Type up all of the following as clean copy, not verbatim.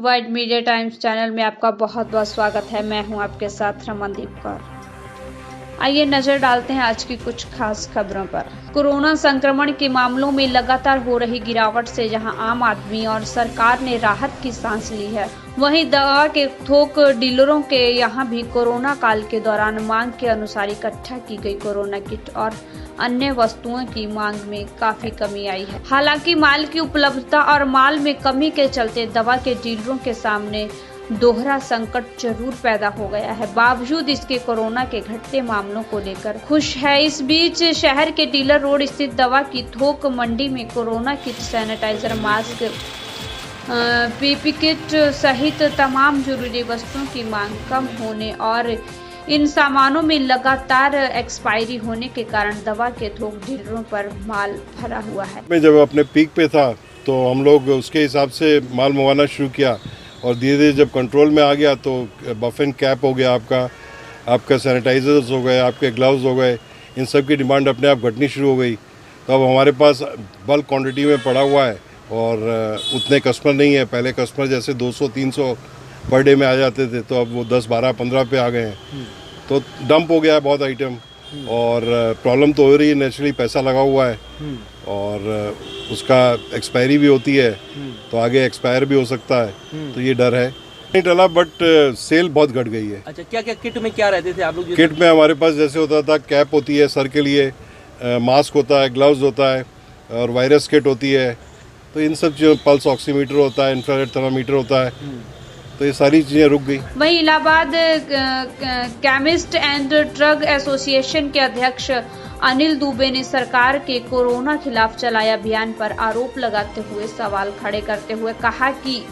World media times channel में आपका बहुत बहुत स्वागत है। मैं हूं आपके साथ रमनदीप कौर। आइए नजर डालते हैं आज की कुछ खास खबरों पर। कोरोना संक्रमण के मामलों में लगातार हो रही गिरावट से जहां आम आदमी और सरकार ने राहत की सांस ली है, वहीं दवा के थोक डीलरों के यहां भी कोरोना काल के दौरान मांग के अनुसार इकट्ठा की गई कोरोना किट और अन्य वस्तुओं की मांग में काफी कमी आई है। हालांकि माल की उपलब्धता और माल में कमी के चलते दवा के डीलरों के सामने दोहरा संकट जरूर पैदा हो गया है। बावजूद इसके कोरोना के घटते मामलों को लेकर खुश है। इस बीच शहर के डीलर रोड स्थित दवा की थोक मंडी में corona kit, sanitiser, mask, PP kit सहित तमाम जरूरी वस्तुओं की मांग कम होने और इन सामानों में लगातार एक्सपायरी होने के कारण दवा के थोक डीलरों पर माल भरा हुआ है। मैं जब अपने पीक पे था तो हम लोग उसके हिसाब से माल मंगवाना शुरू किया और धीरे धीरे जब कंट्रोल में आ गया तो बफ एंड कैप हो गया, आपका सैनिटाइजर्स हो गए, आपके ग्लव्स हो गए, इन सब की डिमांड अपने आप घटनी शुरू हो गई। तो अब हमारे पास बल्क क्वांटिटी में पड़ा हुआ है और उतने कस्टमर नहीं है। पहले कस्टमर जैसे 200-300 पर डे में आ जाते थे, तो अब वो 10, 12, 15 पे आ गए हैं। तो डंप हो गया है बहुत आइटम और प्रॉब्लम तो हो रही है। नेचुरली पैसा लगा हुआ है और उसका एक्सपायरी भी होती है, तो आगे एक्सपायर भी हो सकता है, तो ये डर है। नहीं टला, बट सेल बहुत घट गई है। अच्छा, क्या क्या किट में क्या रहते थे आप लोग? किट में हमारे पास जैसे होता था, कैप होती है सर के लिए, मास्क होता है, ग्लव्स होता है और वायरस किट होती है। तो इन सब चीज़ों, पल्स ऑक्सीमीटर होता है, इंफ्रारेड थर्मामीटर होता है, तो ये सारी चीज़ें रुक गई। वहीं Allahabad chemist and drug association के अध्यक्ष अनिल दुबे ने सरकार के कोरोना खिलाफ चलाए अभियान पर आरोप लगाते हुए सवाल खड़े करते हुए कहा कि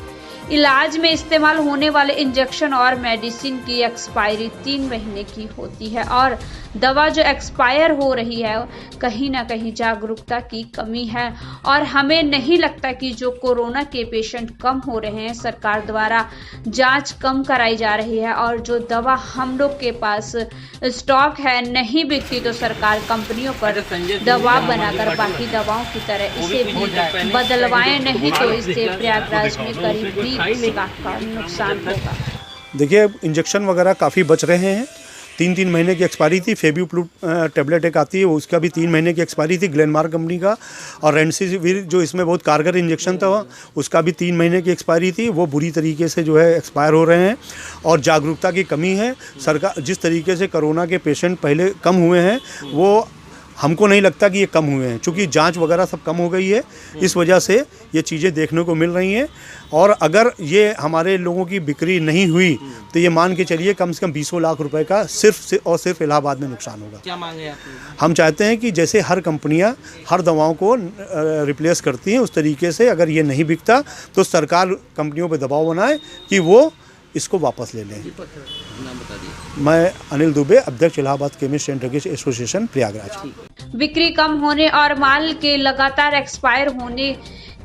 इलाज में इस्तेमाल होने वाले इंजेक्शन और मेडिसिन की एक्सपायरी 3 महीने की होती है और दवा जो एक्सपायर हो रही है, कहीं ना कहीं जागरूकता की कमी है और हमें नहीं लगता कि जो कोरोना के पेशेंट कम हो रहे हैं, सरकार द्वारा जांच कम कराई जा रही है और जो दवा हम लोग के पास स्टॉक है नहीं बिकती, तो सरकार कंपनियों पर दबाव बनाकर बाकी दवाओं की तरह इसे भी बदलवाएं, नहीं तो इससे प्रयागराज में करीब 20 लाख का नुकसान होगा। देखिए, इंजेक्शन वगैरह काफ़ी बच रहे हैं। 3 महीने की एक्सपायरी थी। फेविप्लू टेबलेट एक आती है, उसका भी 3 महीने की एक्सपायरी थी, ग्लेनमार्क कंपनी का। और रेमडेसिविर जो इसमें बहुत कारगर इंजेक्शन था, उसका भी 3 महीने की एक्सपायरी थी। वो बुरी तरीके से जो है एक्सपायर हो रहे हैं और जागरूकता की कमी है। सरकार जिस तरीके से कोरोना के पेशेंट पहले कम हुए हैं, वो हमको नहीं लगता कि ये कम हुए हैं, क्योंकि जांच वगैरह सब कम हो गई है। इस वजह से ये चीज़ें देखने को मिल रही हैं और अगर ये हमारे लोगों की बिक्री नहीं हुई तो ये मान के चलिए कम से कम 20 लाख रुपए का सिर्फ इलाहाबाद में नुकसान होगा। क्या मांगे आपकी? हम चाहते हैं कि जैसे हर कंपनियां हर दवाओं को रिप्लेस करती हैं, उस तरीके से अगर ये नहीं बिकता तो सरकार कंपनियों पर दबाव बनाए कि वो इसको वापस ले लें। नाम बता दिए। मैं अनिल दुबे, अध्यक्ष Allahabad chemist and drug association Prayagraj. बिक्री कम होने और माल के लगातार एक्सपायर होने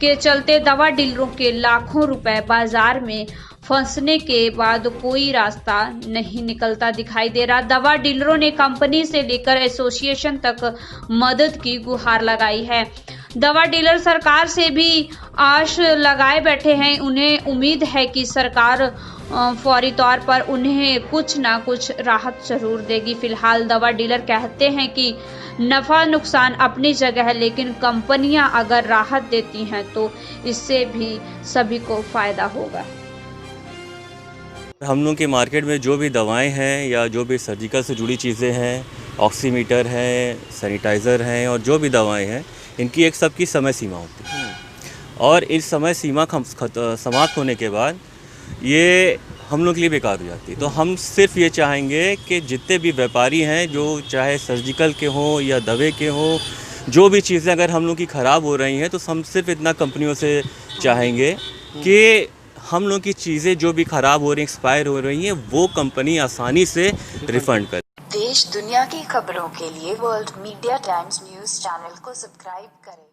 के चलते दवा डीलरों के लाखों रुपए बाजार में फंसने के बाद कोई रास्ता नहीं निकलता दिखाई दे रहा। दवा डीलरों ने कंपनी से लेकर एसोसिएशन तक मदद की गुहार लगाई है। दवा डीलर सरकार से भी आश लगाए बैठे हैं। उन्हें उम्मीद है कि सरकार फौरी तौर पर उन्हें कुछ ना कुछ राहत जरूर देगी। फिलहाल दवा डीलर कहते हैं कि नफा नुकसान अपनी जगह है, लेकिन कंपनियां अगर राहत देती हैं तो इससे भी सभी को फायदा होगा। हम लोग के मार्केट में जो भी दवाएं हैं या जो भी सर्जिकल से जुड़ी चीज़ें हैं, ऑक्सीमीटर हैं, सैनिटाइज़र हैं और जो भी दवाएं हैं, इनकी एक सबकी समय सीमा होती है और इस समय सीमा समाप्त होने के बाद ये हम लोग के लिए बेकार हो जाती है। तो हम सिर्फ ये चाहेंगे कि जितने भी व्यापारी हैं, जो चाहे सर्जिकल के हों या दवे के हों, जो भी चीज़ें अगर हम लोग की ख़राब हो रही हैं, तो हम सिर्फ इतना कंपनियों से चाहेंगे कि हम लोग की चीज़ें जो भी ख़राब हो रही हैं, एक्सपायर हो रही हैं, वो कंपनी आसानी से रिफ़ंड करे। देश दुनिया की खबरों के लिए world media times news channel को सब्सक्राइब करें।